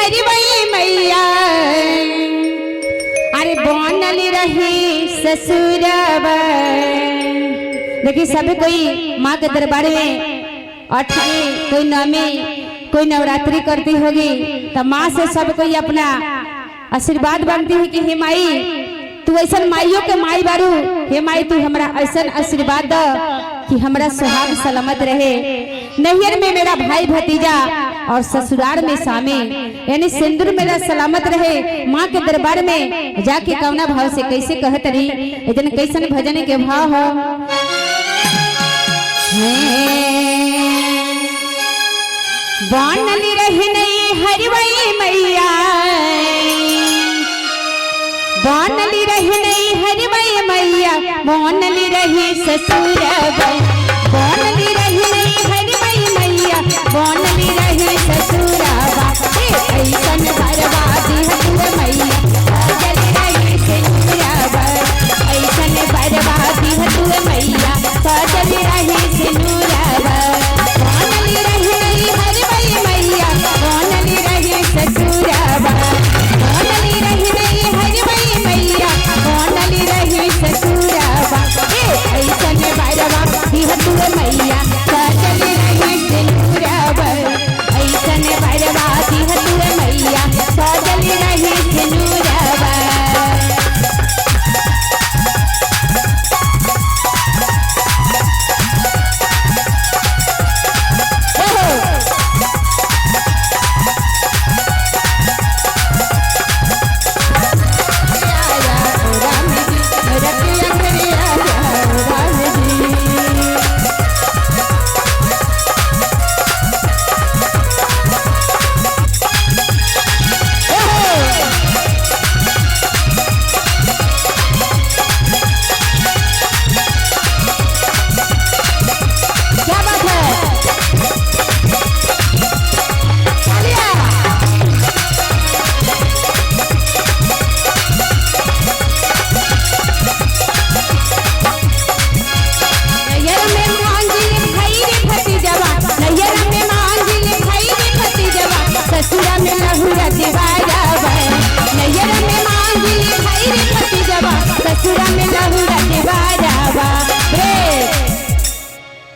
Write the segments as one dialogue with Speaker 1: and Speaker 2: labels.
Speaker 1: हरवई मैया अरे बनल रही ससुरवा। देखिए सब कोई माँ के दरबार में अठवी कोई नवमी कोई नवरात्रि करती होगी तो माँ से सब कोई अपना आशीर्वाद मांगती है कि हे माई तू ऐसा माइयों के माई बारू, हे माई तू हमरा ऐसा आशीर्वाद द कि हमरा सुहाग सलामत रहे। नैहर में मेरा भाई भतीजा और ससुराल में स्वामी यानी सिंदूर मेरा सलामत रहे। माँ के दरबार में जाके कौना भाव से कैसे कहत रही इतने कैसन भजन के भाव हो। बनल रही नहीं हरवई मैया बनल रही नहीं हरवई मैया बनल रही ससुरवा। बनल रही नहीं हरवई मैया बनल रही ससुरवा। ऐसन बर्बादी हतुए मैया सजल रही सिनुरवा। ऐसन बर्बादी हतुए मैया सजल रही सिनुरवा। बनल रही नहीं हरवई मैया बनल रही ससुरवा। बनल रही नहीं हरवई मैया बनल रही ससुरवा। ऐसन बर्बादी हतुए मैया सजल रही सिनुरवा। ऐसन बर्बादी हतुए मैया सजल रही सिनुरवा।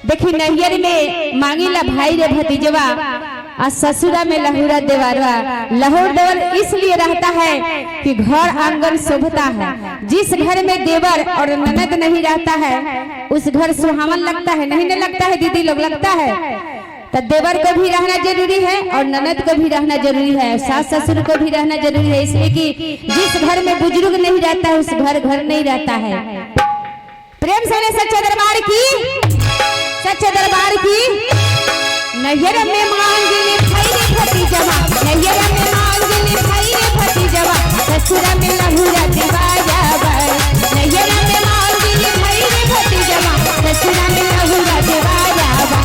Speaker 1: देखी नैहर में मांगीला भाई रे भतीजवा और ससुरा में लहुरा देवरवा। लहुर देवर इसलिए रहता है कि घर आंगन शोभता है। जिस घर में देवर और ननद नहीं रहता है उस घर सुहावन लगता है, नहीं लगता है दीदी लोग, लगता है। तो देवर को भी रहना जरूरी है और ननद को भी रहना जरूरी है, सास ससुर को भी रहना जरूरी है। इसलिए कि जिस घर में बुजुर्ग नहीं रहता है उस घर नहीं रहता है। प्रेम से सच्चे दरबार की, सच्चे दरबार की। नैहर में मांगली भाई रे भतीजवा, नैहर में मांगली भाई रे भतीजवा, ससुरा में लहुरा देवाजवा। नैहर में मांगली भाई रे भतीजवा, ससुरा में लहुरा देवाजवा।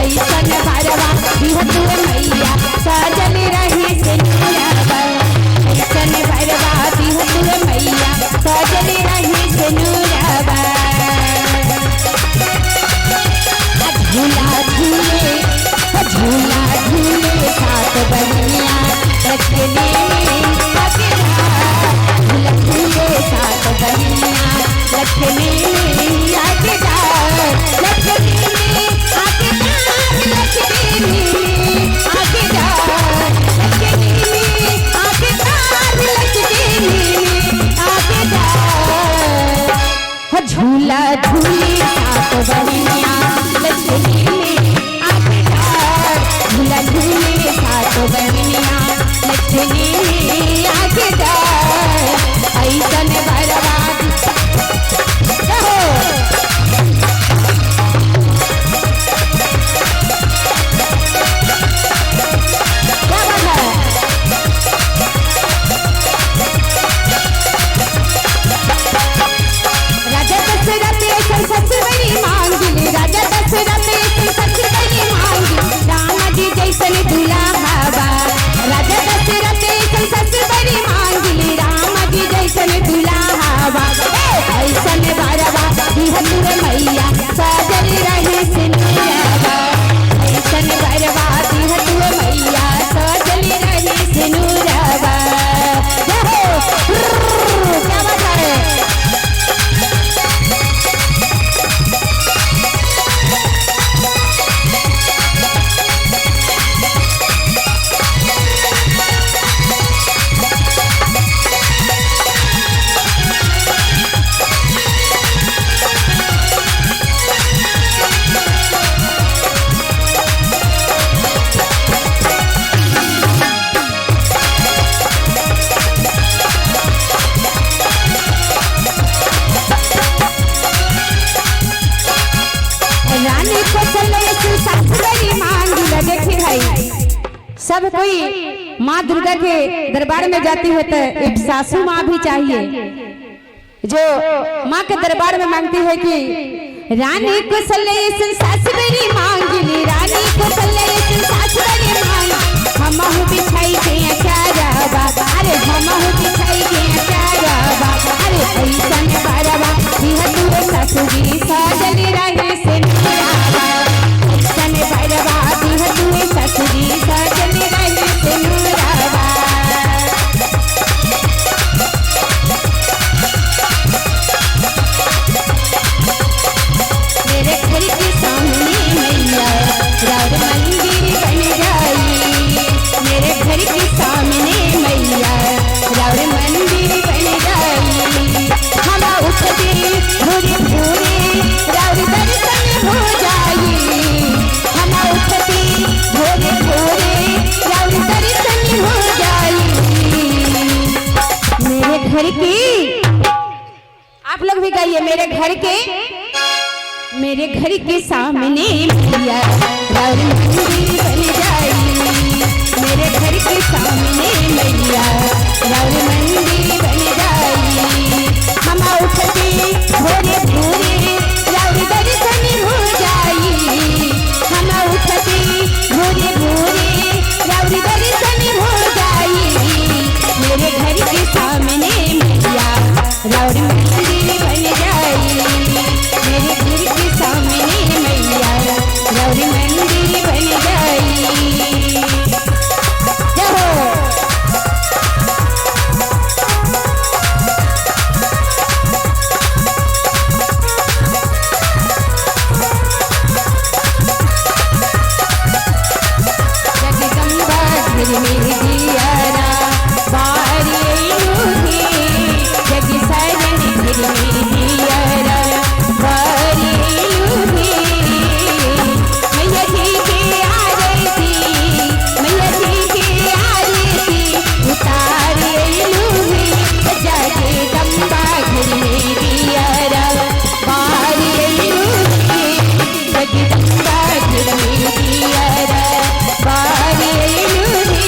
Speaker 1: ऐसन बरवा दिहतुए मैया सजल रही सिनुरवा। ऐसन बरवा दिहतुए मैया सजल रही सिनुरवा। झूला झूले झूला झूले सात बहनिया लक्ष्मी झूला झूले सात बहनिया लक्ष्मी आगे जा लक्ष्मी आगे जा लक्ष्मी आगे जा लक्ष्मी आगे जा लक्ष्मी आगे जा। झूला झूले सात बहनिया लक्ष्मी आगे जा झूला झूले सात बहनिया लक्ष्मी आगे जा। ऐसन बर्बाद सब कोई माँ दुर्गा के दरबार में जाती है तो एक सासू माँ भी चाहिए जो माँ के दरबार में मांगती है कि रानी कौशल्या सास मेरी मांगली, रानी कौशल्या सास मेरी मांग, हमहु बिछाई के अचारबा, अरे हमहु बिछाई के अचारबा, अरे ऐसन बरबा यह तू ससुरी सजल रहे से नुराबा, ऐसन बरबा यह तू ससुरी सजल रहे से नुराबा। मेरे घर के सामने मैया राउर मंदिर बन जाई, मेरे घर के सामने मैया राउर मंदिर बन जाई, हम उठते भोरे भोरे राउर दर्शन हो जाई, हम उठते भोरे भोरे राउर दर्शन हो जाई। मेरे घर की, आप लोग भी गाइए, मेरे घर के सामने मैया राउर मंदिर बन जाई, मेरे घर के सामने मैया राउर मंदिर बन जाई, हम उठते भोरे भोरे राउर दर्शन हो जाई, हम उठते भोरे भोरे राउर दर्शन हो जाई। मेरे घर के सामने मैया राउर मंदिर बन जाई, मेरे घर के सामने मैया राउर मंदिर बन जाई। जय हो। जगदम्बा घर में दियारा बारी लूही, जग साजन घर में दियारा बारी लूही, मैया जी के आरती, मैया जी के आरती उतारे लूही, जगदम्बा घर में दियारा बारी लूही, जगदम्बा घर में दियारा बारी लूही।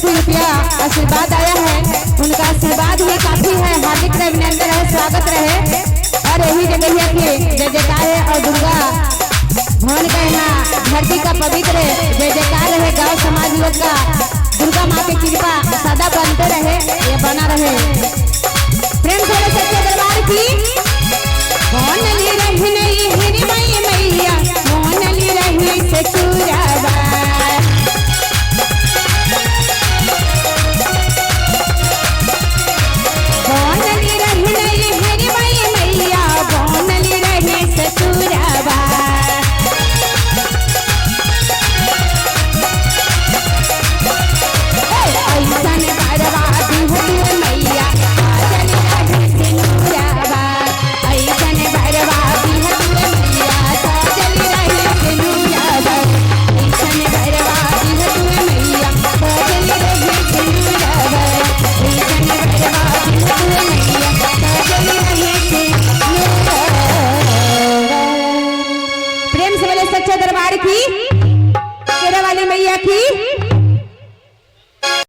Speaker 1: रुपया आशीर्वाद आया है, उनका आशीर्वाद ही काफी है। हार्दिक अभिनंदन है, स्वागत रहे और यही जगह के जय जयकार है और दुर्गा भवन कहना धरती का पवित्र जय जयकार रहे। गांव समाज लोग का दुर्गा माँ की कृपा सदा बनते रहे, ये बना रहे। प्रेम से सच्चे दरबार की मोनली रही मैया, मोनली रही ससुराबा, बोनली रही मैया, बोनली रही ससुराबा। ऐसन बरबादी हुई मैया आजल रही सिनुराबा, ऐसन बरबादी हुई मैया आजल रही सिनुराबा, ऐसन बरबादी हुई मैया आजल रही सिनुराबा, ऐसन बरबादी हुई मैया आजल रही सिनुराबा। प्रेम से बोले सच्चे दरबार की, शेरा वाली मैया की।